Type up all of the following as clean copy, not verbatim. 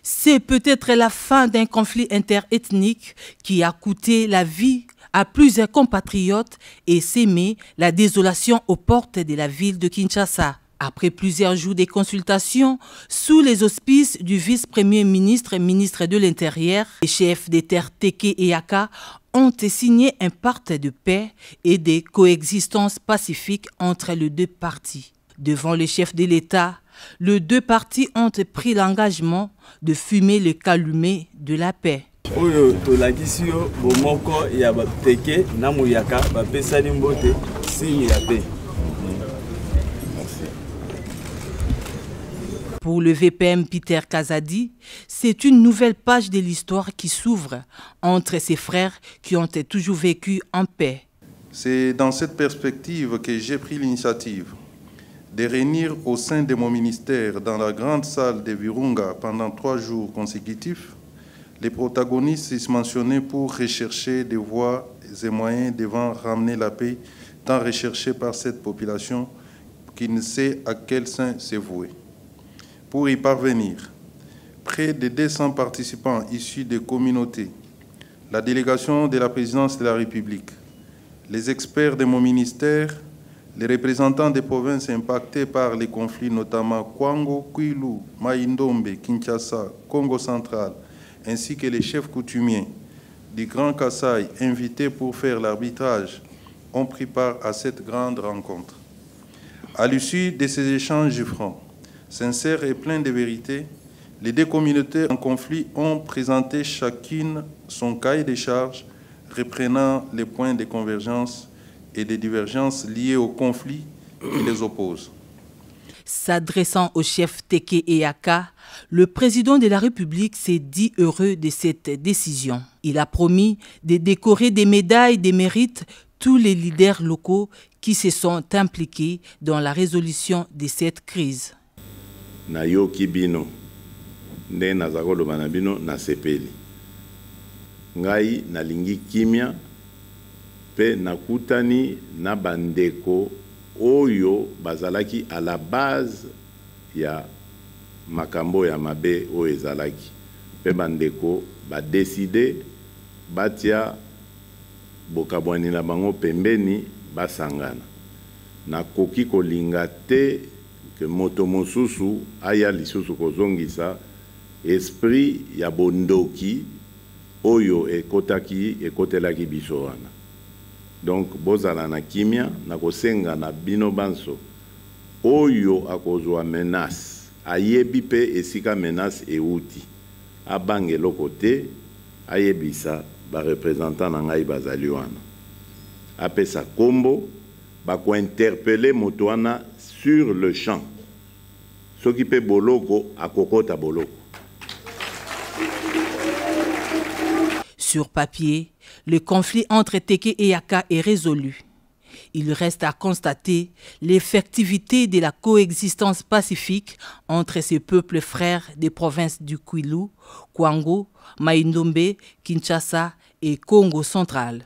C'est peut-être la fin d'un conflit interethnique qui a coûté la vie à plusieurs compatriotes et sémé la désolation aux portes de la ville de Kinshasa. Après plusieurs jours de consultations, sous les auspices du vice-premier ministre et ministre de l'Intérieur, les chefs des terres Teke et Yaka ont signé un pacte de paix et de coexistence pacifique entre les deux parties. Devant le chef de l'État, les deux parties ont pris l'engagement de fumer le calumet de la paix. Pour le VPM Peter Kazadi, c'est une nouvelle page de l'histoire qui s'ouvre entre ces frères qui ont toujours vécu en paix. C'est dans cette perspective que j'ai pris l'initiative de réunir au sein de mon ministère, dans la grande salle de Virunga pendant 3 jours consécutifs, les protagonistes mentionnés pour rechercher des voies et moyens devant ramener la paix, tant recherchée par cette population qui ne sait à quel sein se vouer. Pour y parvenir, près de 200 participants issus des communautés, la délégation de la présidence de la République, les experts de mon ministère, les représentants des provinces impactées par les conflits, notamment Kwango, Kwilu, Mai-Ndombe, Kinshasa, Congo central, ainsi que les chefs coutumiers du Grand Kasaï invités pour faire l'arbitrage, ont pris part à cette grande rencontre. À l'issue de ces échanges francs, sincères et pleins de vérité, les deux communautés en conflit ont présenté chacune son cahier de charges reprenant les points de convergence et des divergences liées au conflit qui les opposent. S'adressant au chef Teke et Yaka, le président de la République s'est dit heureux de cette décision. Il a promis de décorer des médailles de mérite tous les leaders locaux qui se sont impliqués dans la résolution de cette crise. Nayoki bino, nde nazakolo banabino na sepeli. Ngai nalingi kimia, pe nakutani na bandeko oyo bazalaki à la base ya makambo ya mabe o ezalaki. Pe bandeko ba décider batia bokabwani na bango pembeni basangana. Nakoki kolinga te que moto mosusu aya lisusu kozongisa esprit ya bondoki oyo ekotelaki biso wana. Donc bozala na kimia na kosenga na bino banso oyo akozwa menace ayebi pe esika menace euti abange lokote ayebisa ba représentant na ngai bazali wana apesa kombo bako interpeller moto wana sur le champ. Ce qui peut boloko à kokota boloko. Sur papier, le conflit entre Teke et Yaka est résolu. Il reste à constater l'effectivité de la coexistence pacifique entre ces peuples frères des provinces du Kwilu, Kwango, Mai-Ndombe, Kinshasa et Congo central.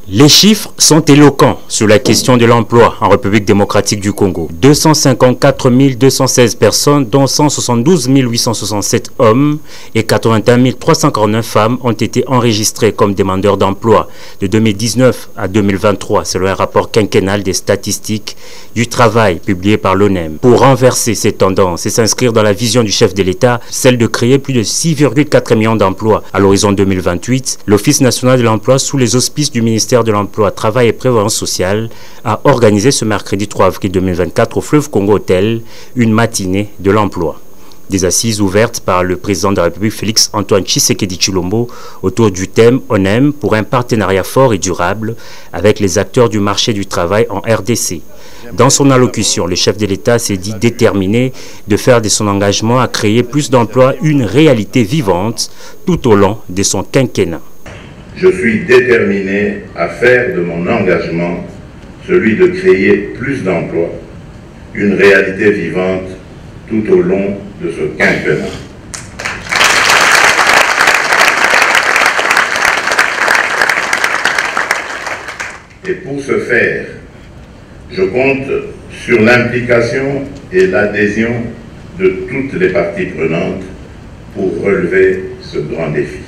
Les chiffres sont éloquents sur la question de l'emploi en République démocratique du Congo. 254 216 personnes, dont 172 867 hommes et 81 349 femmes ont été enregistrées comme demandeurs d'emploi de 2019 à 2023, selon un rapport quinquennal des statistiques du travail publié par l'ONEM. Pour renverser ces tendances et s'inscrire dans la vision du chef de l'État, celle de créer plus de 6,4 millions d'emplois à l'horizon 2028, l'Office national de l'emploi, sous les auspices du ministère de l'Emploi, Travail et Prévoyance sociale, a organisé ce mercredi 3 avril 2024 au Fleuve Congo Hôtel une matinée de l'emploi. Des assises ouvertes par le président de la République Félix Antoine Tshisekedi Tshilombo autour du thème ONEM pour un partenariat fort et durable avec les acteurs du marché du travail en RDC. Dans son allocution, le chef de l'État s'est dit déterminé de faire de son engagement à créer plus d'emplois une réalité vivante tout au long de son quinquennat. Je suis déterminé à faire de mon engagement celui de créer plus d'emplois, une réalité vivante tout au long de ce quinquennat. Et pour ce faire, je compte sur l'implication et l'adhésion de toutes les parties prenantes pour relever ce grand défi.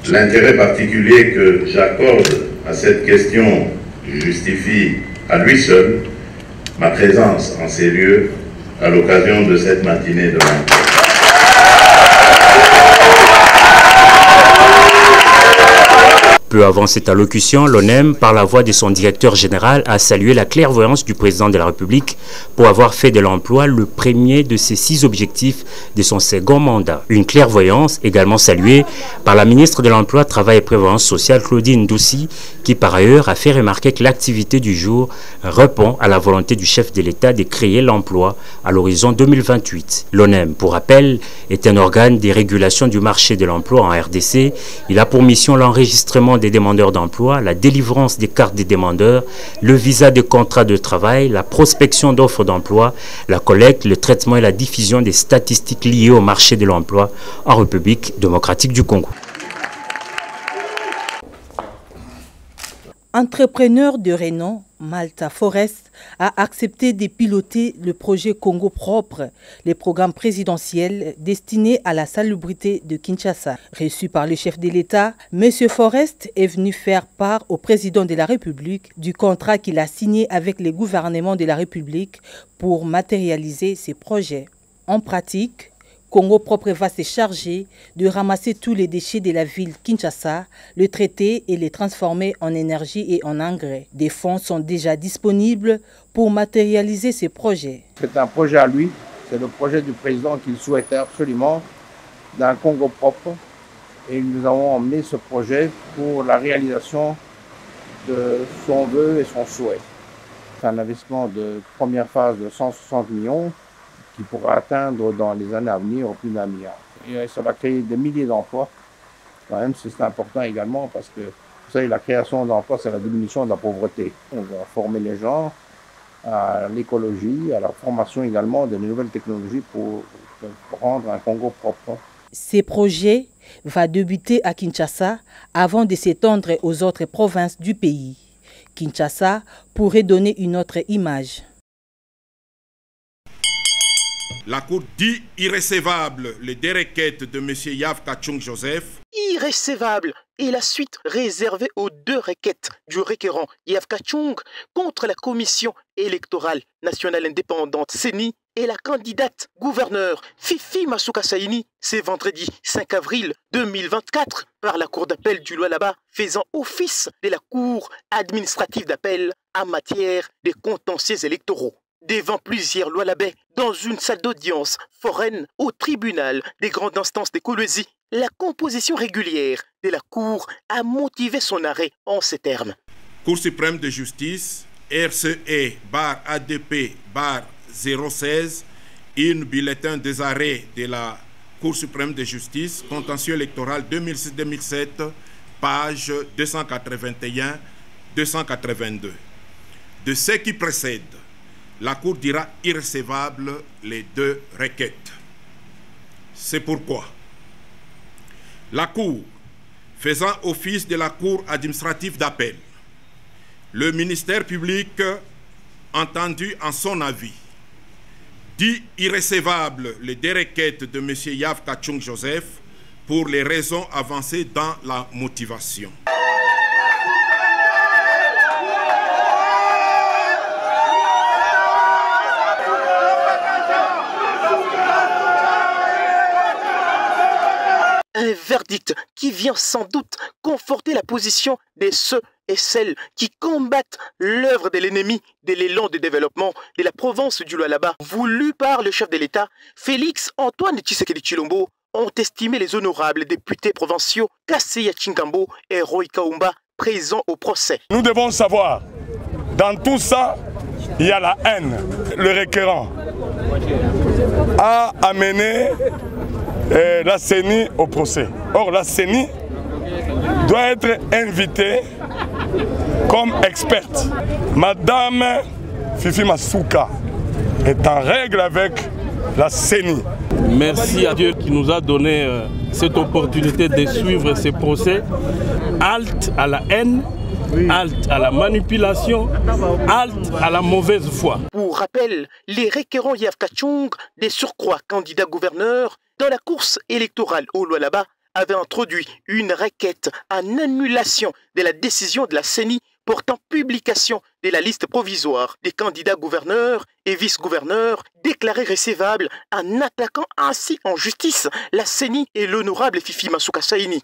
L'intérêt particulier que j'accorde à cette question justifie à lui seul ma présence en ces lieux à l'occasion de cette matinée de l'emploi. Peu avant cette allocution, l'ONEM, par la voix de son directeur général, a salué la clairvoyance du président de la République pour avoir fait de l'emploi le premier de ses 6 objectifs de son second mandat. Une clairvoyance également saluée par la ministre de l'Emploi, Travail et Prévoyance sociale, Claudine Ndoussi, qui par ailleurs a fait remarquer que l'activité du jour répond à la volonté du chef de l'État de créer l'emploi à l'horizon 2028. L'ONEM, pour rappel, est un organe de régulation du marché de l'emploi en RDC. Il a pour mission l'enregistrement des demandeurs d'emploi, la délivrance des cartes des demandeurs, le visa de contrat de travail, la prospection d'offres d'emploi, la collecte, le traitement et la diffusion des statistiques liées au marché de l'emploi en République démocratique du Congo. Entrepreneur de renom, Malta Forest a accepté de piloter le projet Congo Propre, le programme présidentiel destiné à la salubrité de Kinshasa. Reçu par le chef de l'État, M. Forest est venu faire part au président de la République du contrat qu'il a signé avec le gouvernement de la République pour matérialiser ses projets. En pratique, Congo Propre va se charger de ramasser tous les déchets de la ville Kinshasa, les traiter et les transformer en énergie et en engrais. Des fonds sont déjà disponibles pour matérialiser ces projets. C'est un projet à lui, c'est le projet du président qu'il souhaitait absolument d'un Congo propre. Et nous avons emmené ce projet pour la réalisation de son vœu et son souhait. C'est un investissement de première phase de 160 millions. Qui pourra atteindre dans les années à venir au plus d'1 milliard. Et ça va créer des milliers d'emplois. Quand même, c'est important également parce que, vous savez, la création d'emplois, c'est la diminution de la pauvreté. On va former les gens à l'écologie, à la formation également de nouvelles technologies pour rendre un Congo propre. Ces projets vont débuter à Kinshasa avant de s'étendre aux autres provinces du pays. Kinshasa pourrait donner une autre image. La Cour dit irrécevable les 2 requêtes de M. Yav Kachung Joseph. Irrécevable est la suite réservée aux 2 requêtes du requérant Yav Kachung contre la Commission électorale nationale indépendante CENI et la candidate gouverneur Fifi Masuka Saini, c'est vendredi 5 avril 2024 par la Cour d'appel du Lualaba faisant office de la Cour administrative d'appel en matière de contentieux électoraux. Devant plusieurs Lualabais dans une salle d'audience foraine au tribunal des grandes instances de Kolwezi, la composition régulière de la Cour a motivé son arrêt en ces termes. Cour suprême de justice, RCE-ADP-016, une bulletin des arrêts de la Cour suprême de justice, contentieux électoral 2006-2007, page 281-282. De ce qui précède, la Cour dira irrécevable les 2 requêtes. C'est pourquoi la Cour, faisant office de la Cour administrative d'appel, le ministère public, entendu en son avis, dit irrécevable les 2 requêtes de M. Yav Kachung Joseph pour les raisons avancées dans la motivation. Un verdict qui vient sans doute conforter la position de ceux et celles qui combattent l'œuvre de l'ennemi de l'élan de développement de la province du Lualaba, voulu par le chef de l'État, Félix Antoine Tshisekedi Tshilombo, ont estimé les honorables députés provinciaux Kasseya Tchingambo et Roy Kaumba présents au procès. Nous devons savoir, dans tout ça, il y a la haine. Le requérant a amené la CENI au procès. Or, la CENI doit être invitée comme experte. Madame Fifi Masuka est en règle avec la CENI. Merci à Dieu qui nous a donné cette opportunité de suivre ces procès. Halte à la haine, halte à la manipulation, halte à la mauvaise foi. Pour rappel, les requérants Yaf Kachung, des surcroîts candidats gouverneurs, dans la course électorale au Lualaba, avaient introduit une requête en annulation de la décision de la CENI portant publication de la liste provisoire des candidats gouverneurs et vice-gouverneurs déclarés recevables en attaquant ainsi en justice la CENI et l'honorable Fifi Masuka Saini.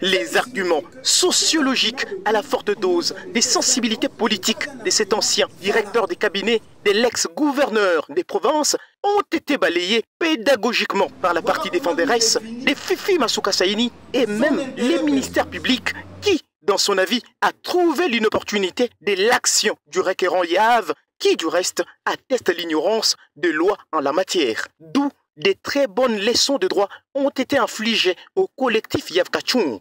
Les arguments sociologiques à la forte dose des sensibilités politiques de cet ancien directeur des cabinets de l'ex-gouverneur des provinces ont été balayés pédagogiquement par la partie défenderesse de Fifi Masuka Saini et même les ministères publics qui, dans son avis, a trouvé l'inopportunité de l'action du requérant Yav qui, du reste, atteste l'ignorance de loi en la matière. D'où des très bonnes leçons de droit ont été infligées au collectif Yaf Kachung.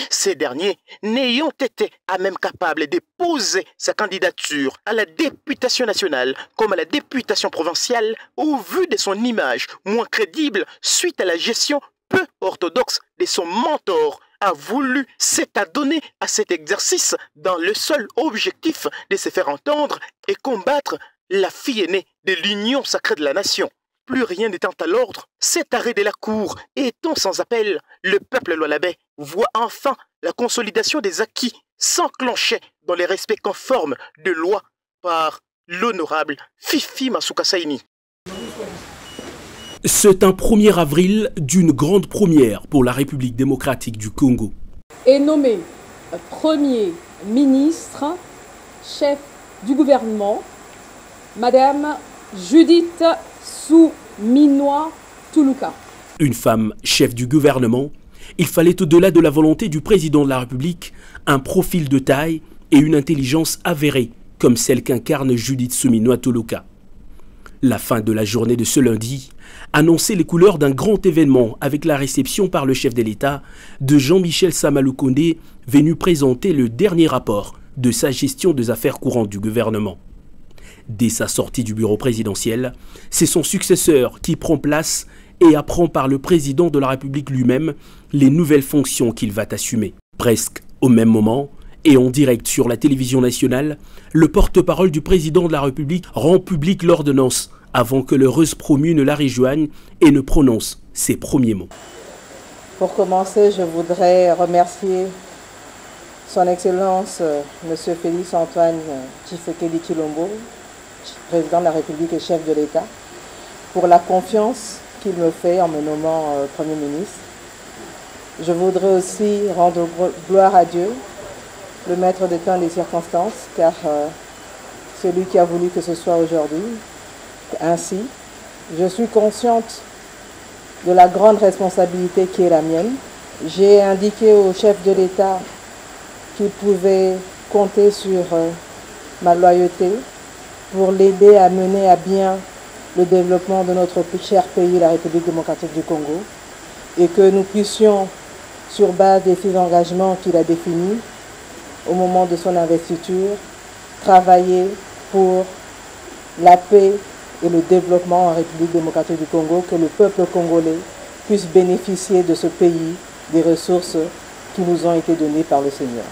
Ces derniers n'ayant été à même capables de poser sa candidature à la députation nationale comme à la députation provinciale au vu de son image moins crédible suite à la gestion peu orthodoxe de son mentor, a voulu s'adonner à cet exercice dans le seul objectif de se faire entendre et combattre la fille aînée de l'union sacrée de la nation. Plus rien n'étant à l'ordre, cet arrêt de la Cour étant sans appel, le peuple lualabais voit enfin la consolidation des acquis s'enclencher dans les respects conformes de loi par l'honorable Fifi Masuka Saini. C'est un 1er avril d'une grande première pour la République démocratique du Congo. Est nommé Premier ministre, chef du gouvernement, Madame Judith Suminwa Tuluka. Une femme chef du gouvernement, il fallait au-delà de la volonté du président de la République un profil de taille et une intelligence avérée comme celle qu'incarne Judith Suminwa Tuluka. La fin de la journée de ce lundi annonçait les couleurs d'un grand événement avec la réception par le chef de l'État de Jean-Michel Samaloukonde, venu présenter le dernier rapport de sa gestion des affaires courantes du gouvernement. Dès sa sortie du bureau présidentiel, c'est son successeur qui prend place et apprend par le président de la République lui-même les nouvelles fonctions qu'il va assumer. Presque au même moment, et en direct sur la télévision nationale, le porte-parole du président de la République rend publique l'ordonnance avant que l'heureuse promue ne la rejoigne et ne prononce ses premiers mots. Pour commencer, je voudrais remercier son Excellence M. Félix Antoine Tshisekedi Tshilombo, président de la République et chef de l'État, pour la confiance qu'il me fait en me nommant Premier ministre. Je voudrais aussi rendre gloire à Dieu, le maître des temps et des circonstances, car c'est lui qui a voulu que ce soit aujourd'hui ainsi. Je suis consciente de la grande responsabilité qui est la mienne. J'ai indiqué au chef de l'État qu'il pouvait compter sur ma loyauté pour l'aider à mener à bien le développement de notre cher pays, la République démocratique du Congo, et que nous puissions, sur base des 6 engagements qu'il a définis au moment de son investiture, travailler pour la paix et le développement en République démocratique du Congo, que le peuple congolais puisse bénéficier de ce pays, des ressources qui nous ont été données par le Seigneur.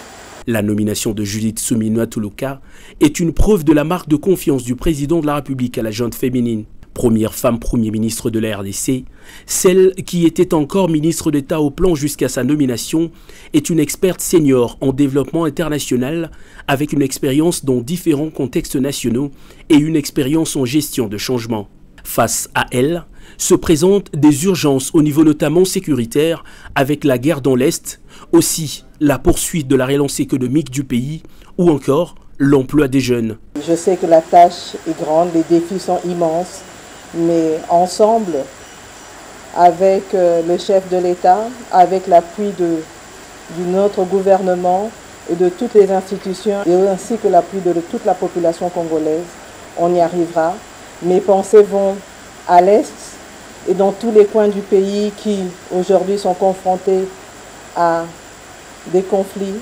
La nomination de Judith Suminwa Tuluka est une preuve de la marque de confiance du président de la République à la gente féminine. Première femme Premier ministre de la RDC, celle qui était encore ministre d'État au plan jusqu'à sa nomination est une experte senior en développement international avec une expérience dans différents contextes nationaux et une expérience en gestion de changement. Face à elle, se présentent des urgences au niveau notamment sécuritaire avec la guerre dans l'Est, aussi la poursuite de la relance économique du pays ou encore l'emploi des jeunes. Je sais que la tâche est grande, les défis sont immenses, mais ensemble, avec le chef de l'État, avec l'appui de notre gouvernement et de toutes les institutions, et ainsi que l'appui de toute la population congolaise, on y arrivera. Mes pensées vont à l'Est et dans tous les coins du pays qui aujourd'hui sont confrontés à des conflits,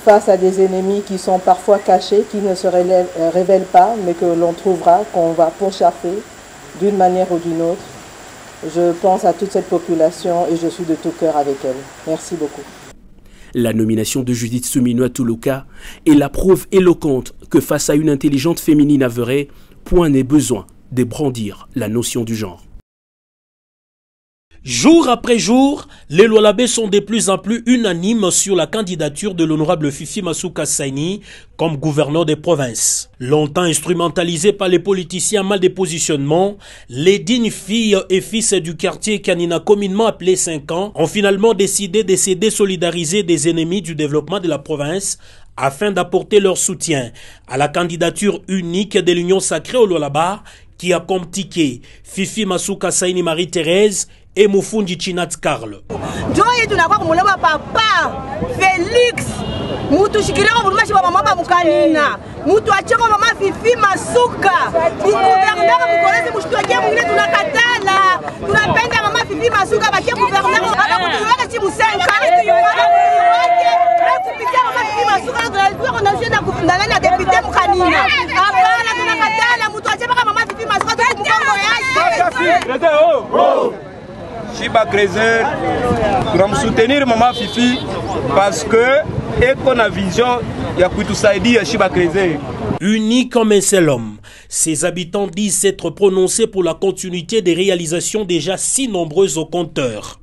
face à des ennemis qui sont parfois cachés, qui ne se révèlent pas, mais que l'on trouvera, qu'on va pourchasser d'une manière ou d'une autre. Je pense à toute cette population et je suis de tout cœur avec elle. Merci beaucoup. La nomination de Judith Suminwa Tuluka est la preuve éloquente que face à une intelligente féminine avérée, point n'est besoin de brandir la notion du genre. Jour après jour, les Lualabés sont de plus en plus unanimes sur la candidature de l'honorable Fifi Masuka Saini comme gouverneur des provinces. Longtemps instrumentalisé par les politiciens mal de positionnement, les dignes filles et fils du quartier Kanina, communément appelé 5 ans, ont finalement décidé de se désolidariser des ennemis du développement de la province afin d'apporter leur soutien à la candidature unique de l'Union sacrée au Lualaba qui a comme ticket Fifi Masuka Saini Marie-Thérèse et Mufundi Chinat Karl. Joye tunakuwa kumuleba papa Felix mutu shikileko buluma shiba mama ba mukanina mutu acheko mama Fifi Masuka gouverneur mukolezi mushitweke mwingine tunakatala tunapenda mama Fifi Masuka bakie gouverneur ala kutuweka chi musenka kupitia mama Fifi Masuka tunalikuwa tunashenda kufundana na depute mukanina hapana tunakatala mutu acheko mama Fifi Masuka tukumkongo yake Chiba Kreiser, nous allons soutenir Maman Fifi parce que et qu'on a vision, il y a tout ça dit à Chiba Kreiser. Unis comme un seul homme, ses habitants disent s'être prononcés pour la continuité des réalisations déjà si nombreuses au compteur.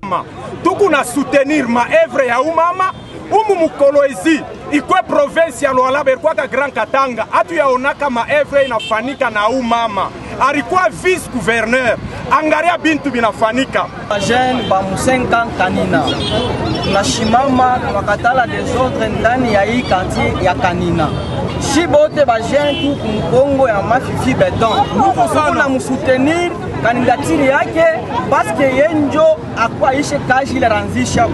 Tout qu'on a soutenir ma œuvre ya umama, mukoloezi, ikwe province ya Lualaba kwa Grand Katanga, atu ya onaka ma œuvre inafanika na umama. Alikuwa vice gouverneur, angaria bintu binafanika. Jeune ba musenka Kanina. Tunashimama tunakatala desordre ndani ya hii quartier ya Kanina. Shibote ba jeune tu kumkongo ya Mafifi Beton. Kuna msoutenir kandidatiri yake parce que yenjo akwa ishe kaji la ranzisha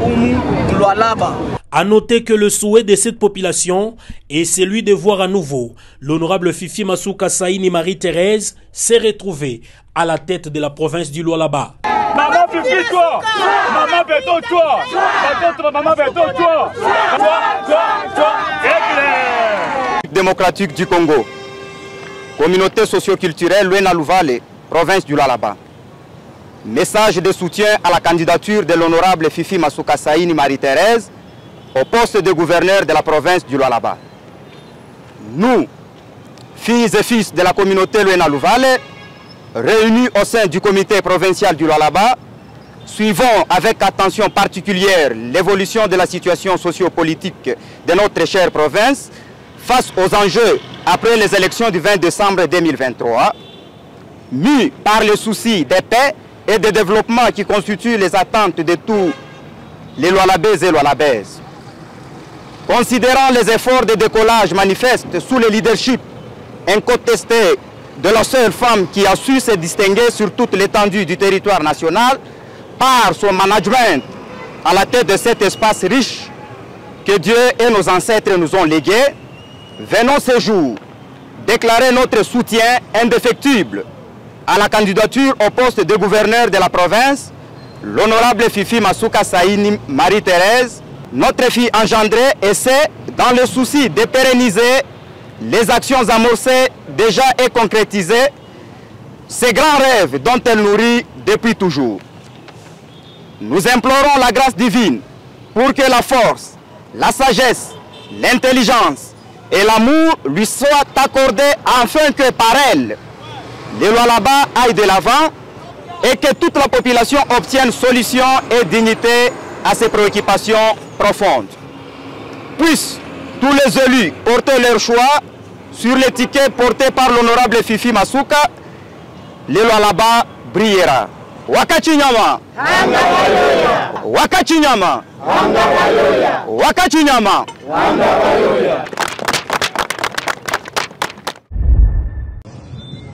Lualaba. À noter que le souhait de cette population est celui de voir à nouveau l'honorable Fifi Masuka Saini Marie-Thérèse s'est retrouvée à la tête de la province du Lualaba. Maman Fifi, toi! Maman Beton, toi! Maman Beton, toi! Toi! Démocratique du Congo, communauté socio-culturelle Luena Luvale, province du Lualaba. Message de soutien à la candidature de l'honorable Fifi Masuka Saini Marie-Thérèse au poste de gouverneur de la province du Lualaba. Nous, filles et fils de la communauté Luena Luvale, réunis au sein du comité provincial du Lualaba, suivons avec attention particulière l'évolution de la situation sociopolitique de notre chère province face aux enjeux après les élections du 20 décembre 2023, mus par le souci de paix et de développement qui constituent les attentes de tous les Lualabais et Lualabaises. Considérant les efforts de décollage manifestes sous le leadership incontesté de la seule femme qui a su se distinguer sur toute l'étendue du territoire national par son management à la tête de cet espace riche que Dieu et nos ancêtres nous ont légué, venons ce jour déclarer notre soutien indéfectible à la candidature au poste de gouverneur de la province, l'honorable Fifi Masuka Saini Marie-Thérèse, notre fille engendrée, essaie, dans le souci de pérenniser les actions amorcées déjà et concrétisées, ces grands rêves dont elle nourrit depuis toujours. Nous implorons la grâce divine pour que la force, la sagesse, l'intelligence et l'amour lui soient accordés afin que par elle, les Lualaba aillent de l'avant et que toute la population obtienne solution et dignité à ses préoccupations profondes. Puissent tous les élus porter leur choix sur l'étiquette portée par l'honorable Fifi Masuka, le Lualaba brillera. Wakachinyama! Wakachinyama! Wakachinyama!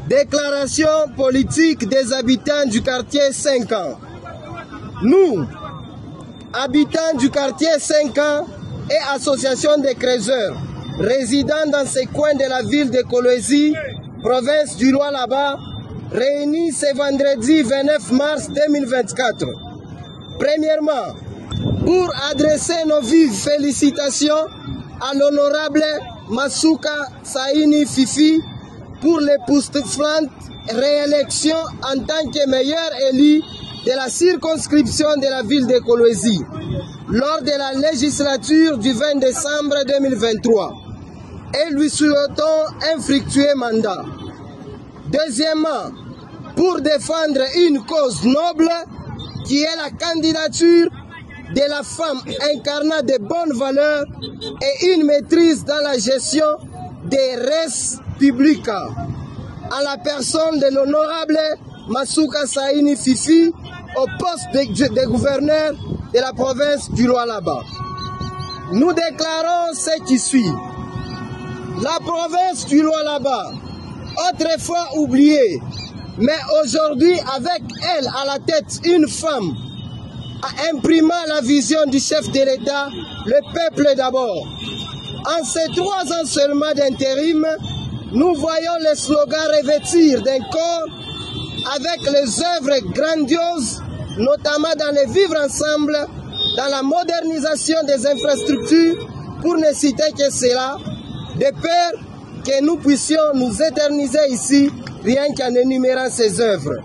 Déclaration politique des habitants du quartier 5 ans. Nous, habitants du quartier 5 ans et association des creuseurs, résidant dans ces coins de la ville de Kolwezi, province du Lualaba, réunis ce vendredi 29 mars 2024. Premièrement, pour adresser nos vives félicitations à l'honorable Masuka Saini Fifi pour l'époustouflante réélection en tant que meilleur élu de la circonscription de la ville de Kolwezi lors de la législature du 20 décembre 2023 et lui souhaitons un fructueux mandat. Deuxièmement, pour défendre une cause noble qui est la candidature de la femme incarnant de bonnes valeurs et une maîtrise dans la gestion des res publica, à la personne de l'honorable Masuka Saini Fifi au poste de gouverneur de la province du Lualaba. Nous déclarons ce qui suit. La province du Lualaba, autrefois oubliée, mais aujourd'hui avec elle à la tête une femme, imprimant la vision du chef de l'État, le peuple d'abord. En ces 3 ans seulement d'intérim, nous voyons les slogans revêtir d'un corps avec les œuvres grandioses, notamment dans les vivre ensemble, dans la modernisation des infrastructures, pour ne citer que cela, de peur que nous puissions nous éterniser ici, rien qu'en énumérant ces œuvres.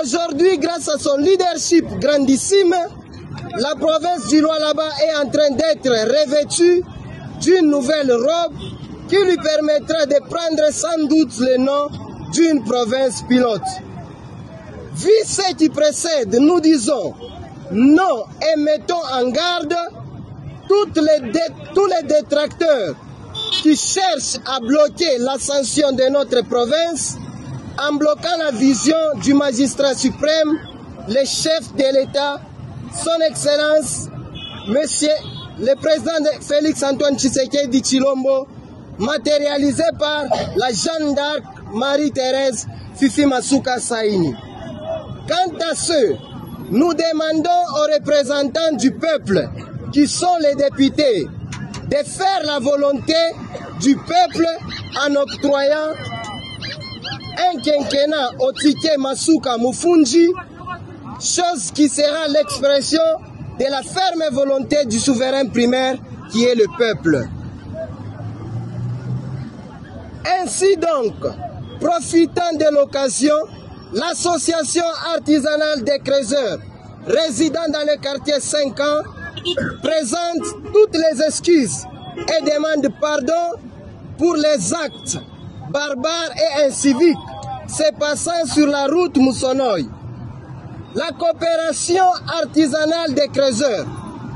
Aujourd'hui, grâce à son leadership grandissime, la province du Lualaba est en train d'être revêtue d'une nouvelle robe qui lui permettra de prendre sans doute le nom d'une province pilote. Vu ce qui précède, nous disons non et mettons en garde tous les détracteurs qui cherchent à bloquer l'ascension de notre province en bloquant la vision du magistrat suprême, le chef de l'État, son Excellence, Monsieur le président Félix Antoine Tshisekedi Tshilombo, matérialisé par la Jeanne d'Arc Marie-Thérèse Fifi Masuka Saini. Quant à ceux, nous demandons aux représentants du peuple, qui sont les députés, de faire la volonté du peuple en octroyant un quinquennat au ticket Masuka Mufunji, chose qui sera l'expression de la ferme volonté du souverain primaire qui est le peuple. Ainsi donc, profitant de l'occasion, l'association artisanale des creuseurs résidant dans le quartier 5 ans présente toutes les excuses et demande pardon pour les actes barbares et inciviques se passant sur la route Moussonoï. La coopération artisanale des creuseurs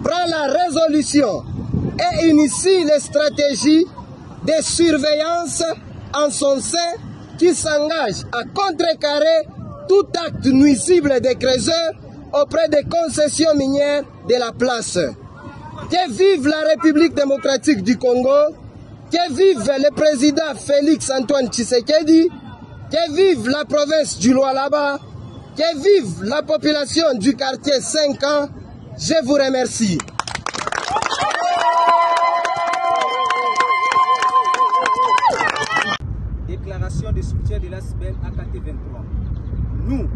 prend la résolution et initie les stratégies de surveillance en son sein qui s'engage à contrecarrer tout acte nuisible des creuseurs auprès des concessions minières de la place. Que vive la République démocratique du Congo, que vive le président Félix Antoine Tshisekedi, que vive la province du Lualaba, que vive la population du quartier 5 ans. Je vous remercie. Déclaration de soutien de l'ASBEL AKT 23. Nous,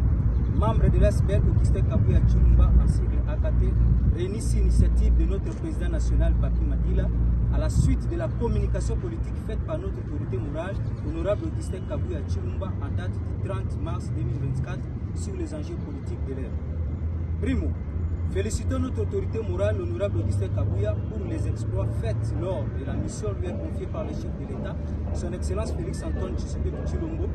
membres de l'ASBEL Augustin Kabuya Tshilombo en sigle AKT, réunissent l'initiative de notre président national Papi Madila à la suite de la communication politique faite par notre autorité morale, l'honorable Augustin Kabuya Tshilombo en date du 30 mars 2024 sur les enjeux politiques de l'ère. Primo, félicitons notre autorité morale, l'honorable Augustin Kabuya, pour les exploits faits lors de la mission lui confiée par le chef de l'État, son Excellence Félix Antoine Tshisekedi Tshilombo,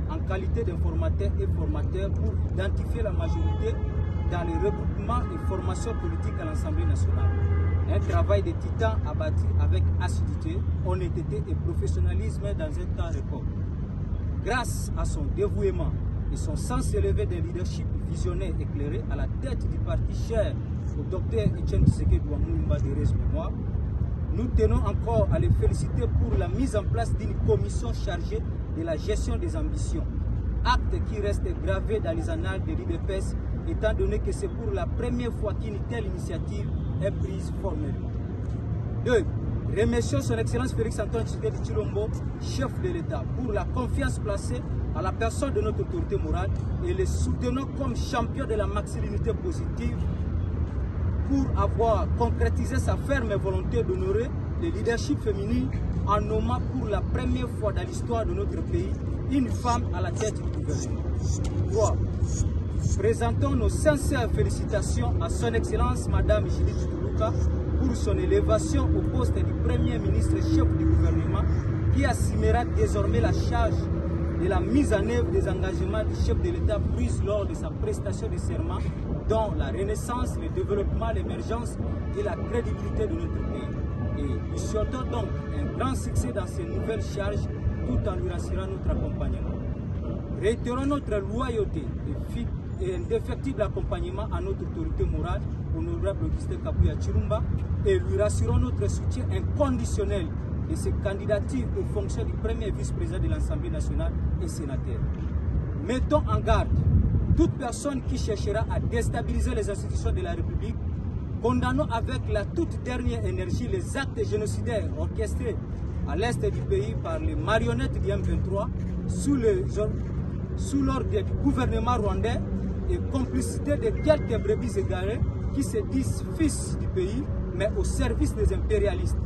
en qualité d'informateur et formateur pour identifier la majorité dans les regroupements et formations politiques à l'Assemblée nationale. Un travail de titan abattu avec assiduité, honnêteté et professionnalisme dans un temps record. Grâce à son dévouement et son sens élevé de leadership visionnaire éclairé à la tête du parti cher au docteur Etienne Tshisekedi Wamulumba de Rez Mémoire, nous tenons encore à les féliciter pour la mise en place d'une commission chargée de la gestion des ambitions. Acte qui reste gravé dans les annales de l'IDPS, étant donné que c'est pour la première fois qu'une telle initiative est prise formellement. 2. Remercions son Excellence Félix Antoine Tshisekedi Tshilombo, chef de l'État, pour la confiance placée à la personne de notre autorité morale et les soutenons comme champion de la masculinité positive pour avoir concrétisé sa ferme volonté d'honorer le leadership féminin en nommant pour la première fois dans l'histoire de notre pays une femme à la tête du gouvernement. 3. Présentons nos sincères félicitations à son Excellence Madame Judith Tuluka pour son élévation au poste du Premier ministre chef du gouvernement qui assumera désormais la charge de la mise en œuvre des engagements du chef de l'État pris lors de sa prestation de serment, dont la renaissance, le développement, l'émergence et la crédibilité de notre pays. Et nous souhaitons donc un grand succès dans ces nouvelles charges tout en lui rassurant notre accompagnement. Réitérons notre loyauté et indéfectible accompagnement à notre autorité morale, honorable Augustin Kabuya Chirumba, et lui rassurons notre soutien inconditionnel de ses candidatures aux fonctions du premier vice-président de l'Assemblée nationale et sénateur. Mettons en garde toute personne qui cherchera à déstabiliser les institutions de la République. Condamnons avec la toute dernière énergie les actes génocidaires orchestrés à l'est du pays par les marionnettes du M23 sous l'ordre du gouvernement rwandais et complicité de quelques brebis égarées qui se disent fils du pays mais au service des impérialistes.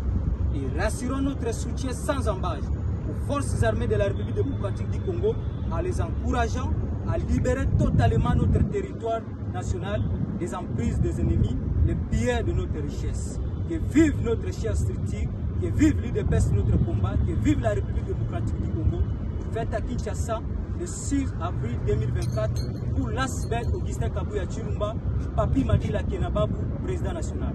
Et rassurons notre soutien sans embâche aux forces armées de la République démocratique du Congo en les encourageant à libérer totalement notre territoire national des emprises des ennemis, les pilleurs de notre richesse. Que vive notre chère structure, que vive l'UDPS de notre combat, que vive la République démocratique du Congo. Fête à Kinshasa le 6 avril 2024 pour l'Asbel Augustin Kabuya Chirumba, Papi Madila Kenababu, président national.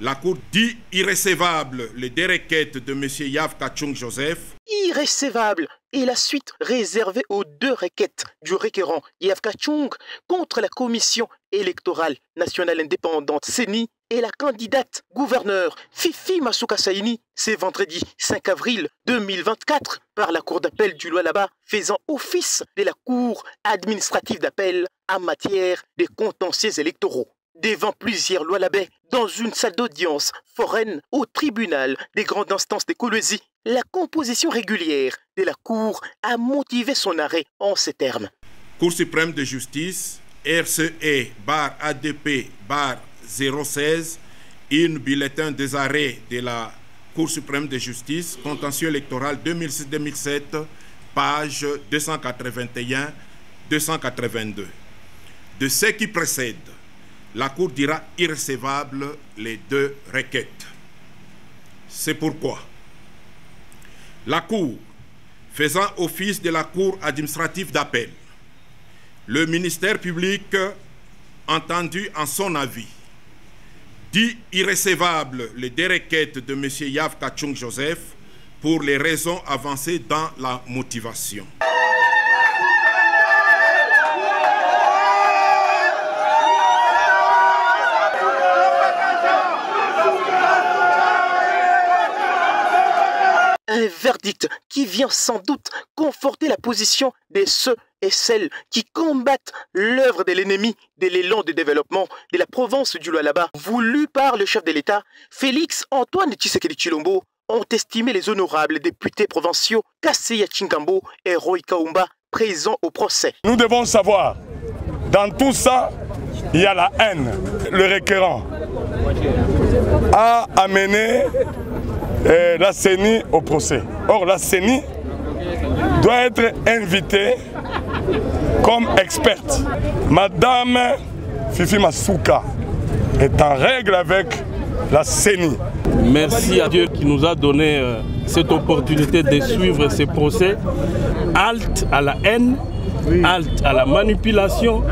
La Cour dit irrécevable les deux requêtes de M. Yav Kachung Joseph. Irrécevable est la suite réservée aux deux requêtes du requérant Yav Kachung contre la Commission électorale nationale indépendante CENI et la candidate gouverneur Fifi Masuka Saini, c'est vendredi 5 avril 2024 par la Cour d'appel du Lualaba faisant office de la Cour administrative d'appel en matière de contentieux électoraux. Devant plusieurs Lualabais dans une salle d'audience foraine au tribunal des grandes instances de Kolwezi, la composition régulière de la Cour a motivé son arrêt en ces termes. Cour suprême de justice, RCE-ADP-016, une bulletin des arrêts de la Cour suprême de justice, contentieux électoral 2006-2007, page 281-282. De ce qui précède, la Cour dira irrécevable les deux requêtes. C'est pourquoi la Cour, faisant office de la Cour administrative d'appel, le ministère public, entendu en son avis, dit irrécevable les deux requêtes de M. Yav Kachung Joseph pour les raisons avancées dans la motivation. Un verdict qui vient sans doute conforter la position de ceux et celles qui combattent l'œuvre de l'ennemi de l'élan de développement de la province du Lualaba, voulu par le chef de l'État, Félix Antoine Tshisekedi Tshilombo, ont estimé les honorables députés provinciaux Kasseya Chingambo et Roy Kaumba présents au procès. Nous devons savoir, dans tout ça, il y a la haine. Le requérant a amené la CENI au procès. Or, la CENI doit être invitée comme experte. Madame Fifi Masuka est en règle avec la CENI. Merci à Dieu qui nous a donné cette opportunité de suivre ces procès. Halte à la haine, halte à la manipulation,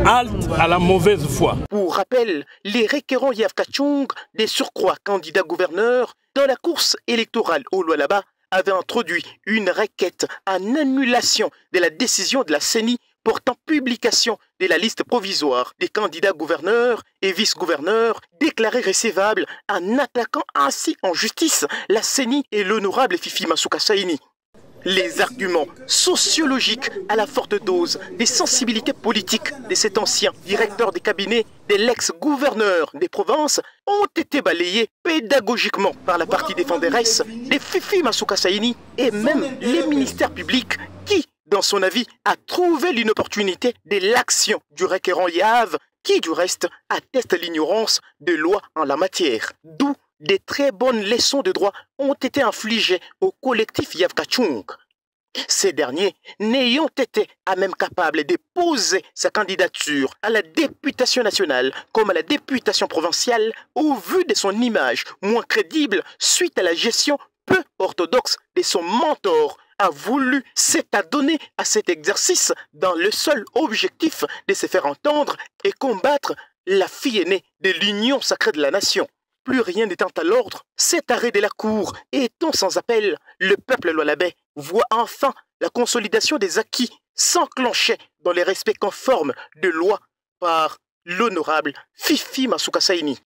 halte à la mauvaise foi. Pour rappel, les requérants Yav Kachung, des surcroît candidats gouverneurs, dans la course électorale au Lualaba, avaient introduit une requête en annulation de la décision de la CENI portant publication de la liste provisoire des candidats gouverneurs et vice-gouverneurs déclarés recevables en attaquant ainsi en justice la CENI et l'honorable Fifi Masuka Saini. Les arguments sociologiques à la forte dose des sensibilités politiques de cet ancien directeur des cabinets de l'ex-gouverneur des provinces ont été balayés pédagogiquement par la partie défenderesse de Fifi Masuka Saini et même les ministères publics qui, dans son avis, a trouvé l'inopportunité de l'action du requérant Yav qui, du reste, atteste l'ignorance de loi en la matière. D'où des très bonnes leçons de droit ont été infligées au collectif Yavkachung. Ces derniers n'ayant été à même capables de poser sa candidature à la députation nationale comme à la députation provinciale au vu de son image moins crédible suite à la gestion peu orthodoxe de son mentor, a voulu s'adonner à cet exercice dans le seul objectif de se faire entendre et combattre la fille aînée de l'union sacrée de la nation. Plus rien n'étant à l'ordre, cet arrêt de la Cour étant sans appel, le peuple lualabais voit enfin la consolidation des acquis s'enclencher dans les respects conformes de loi par l'honorable Fifi Masuka Saini.